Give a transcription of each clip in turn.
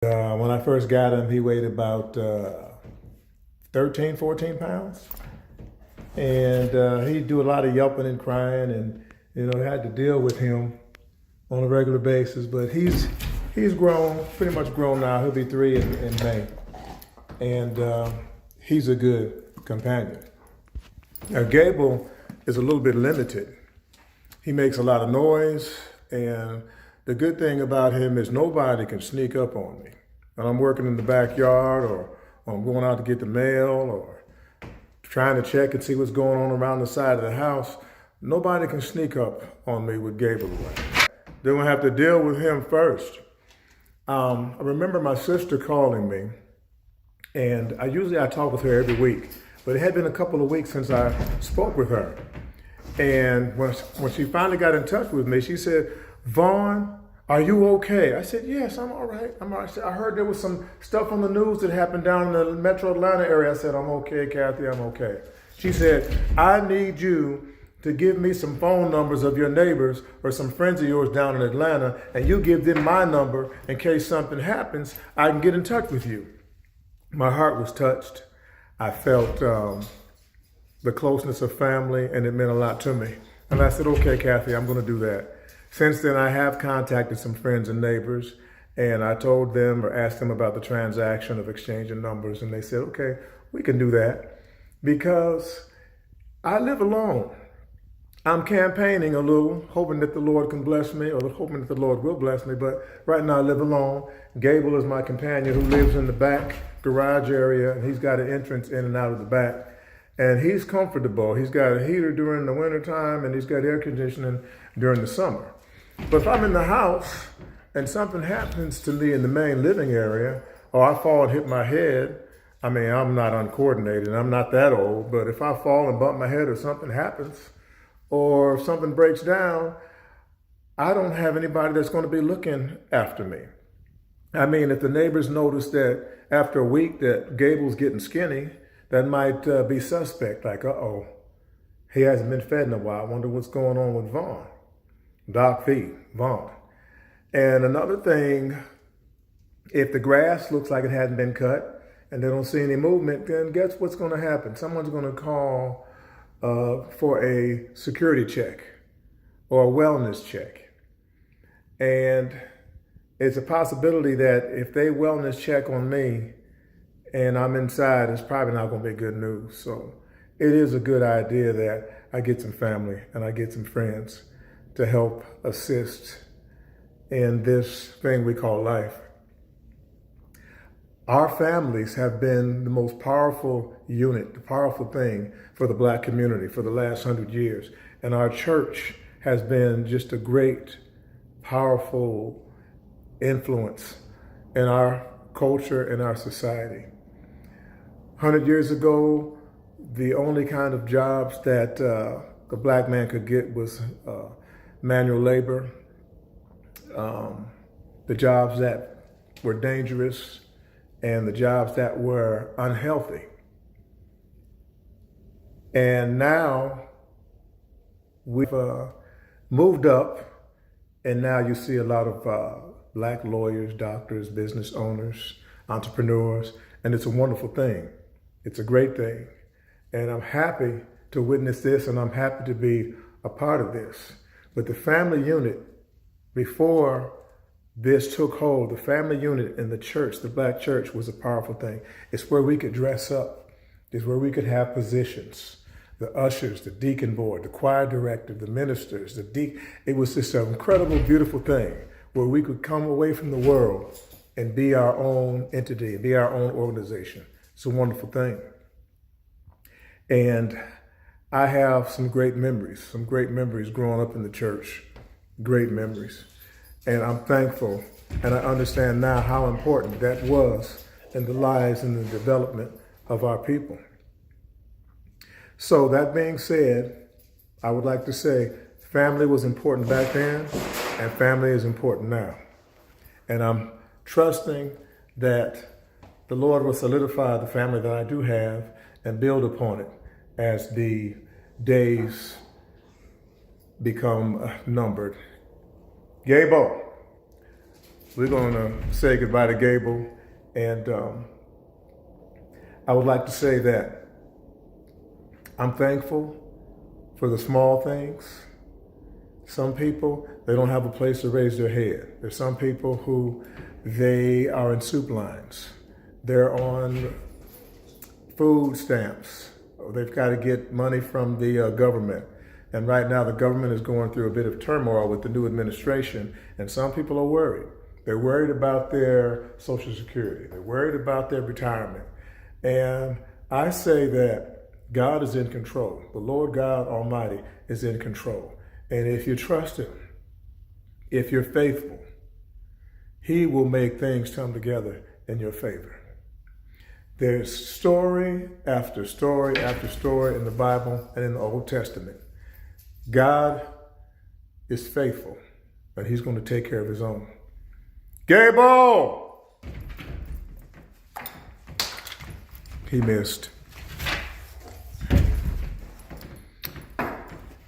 When I first got him, he weighed about 13, 14 pounds. And he'd do a lot of yelping and crying, and had to deal with him on a regular basis. But he's grown, pretty much grown now. He'll be 3 in May, and he's a good companion. Now Gable is a little bit limited. He makes a lot of noise, and the good thing about him is nobody can sneak up on me. And I'm working in the backyard, or I'm going out to get the mail, or trying to check and see what's going on around the side of the house. Nobody can sneak up on me with Gable around. Then we'll have to deal with him first. I remember my sister calling me, and I talk with her every week, but it had been a couple of weeks since I spoke with her. And when she finally got in touch with me, she said, "Vaughn, are you okay?" I said, "Yes, I'm all right. I'm all right." I heard there was some stuff on the news that happened down in the metro Atlanta area. I said, "I'm okay, Kathy, I'm okay." She said, "I need you to give me some phone numbers of your neighbors or some friends of yours down in Atlanta, and you give them my number in case something happens, I can get in touch with you." My heart was touched. I felt the closeness of family, and it meant a lot to me. And I said, "Okay, Kathy, I'm going to do that." Since then, I have contacted some friends and neighbors, and I told them or asked them about the transaction of exchanging numbers, and they said, "Okay, we can do that," because I live alone. I'm campaigning a little, hoping that the Lord can bless me, or hoping that the Lord will bless me, but right now I live alone. Gable is my companion, who lives in the back garage area, and he's got an entrance in and out of the back. And he's comfortable. He's got a heater during the wintertime, and he's got air conditioning during the summer. But if I'm in the house and something happens to me in the main living area, or I fall and hit my head, I mean, I'm not uncoordinated, I'm not that old, but if I fall and bump my head or something happens, or if something breaks down, I don't have anybody that's going to be looking after me. I mean, if the neighbors notice that after a week that Gable's getting skinny, that might be suspect, like, uh-oh, he hasn't been fed in a while. I wonder what's going on with Vaughn. Doc V, Vaughn. And another thing, if the grass looks like it hadn't been cut and they don't see any movement, then guess what's going to happen? Someone's going to call for a security check or a wellness check. And it's a possibility that if they wellness check on me and I'm inside, it's probably not going to be good news. So it is a good idea that I get some family and I get some friends to help assist in this thing we call life. Our families have been the most powerful unit, the powerful thing for the Black community for the last 100 years. And our church has been just a great, powerful influence in our culture and our society. 100 years ago, the only kind of jobs that the Black man could get was manual labor, the jobs that were dangerous, and the jobs that were unhealthy. And now we've moved up, and now you see a lot of Black lawyers, doctors, business owners, entrepreneurs, and it's a wonderful thing. It's a great thing. And I'm happy to witness this, and I'm happy to be a part of this. But the family unit, before this took hold, the family unit in the church, the Black church, was a powerful thing. It's where we could dress up. It's where we could have positions. The ushers, the deacon board, the choir director, the ministers, it was just an incredible, beautiful thing where we could come away from the world and be our own entity, be our own organization. It's a wonderful thing. And I have some great memories growing up in the church, great memories. And I'm thankful, and I understand now how important that was in the lives and the development of our people. So that being said, I would like to say family was important back then, and family is important now. And I'm trusting that the Lord will solidify the family that I do have and build upon it as the days become numbered. Gable, we're going to say goodbye to Gable. And I would like to say that I'm thankful for the small things. Some people, they don't have a place to raise their head. There's some people who they are in soup lines. They're on food stamps. They've got to get money from the government. And right now the government is going through a bit of turmoil with the new administration, and some people are worried. They're worried about their Social Security. They're worried about their retirement. And I say that God is in control. The Lord God Almighty is in control. And if you trust Him, if you're faithful, He will make things come together in your favor. There's story after story after story in the Bible and in the Old Testament. God is faithful, and He's going to take care of His own. Gable! He missed.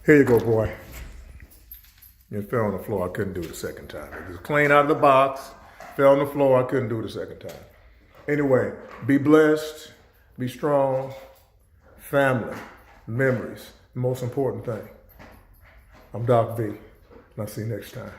Here you go, boy. It fell on the floor. I couldn't do it a second time. It was clean out of the box. Fell on the floor. I couldn't do it a second time. Anyway, be blessed. Be strong. Family. Memories. The most important thing. I'm Doc V. And I'll see you next time.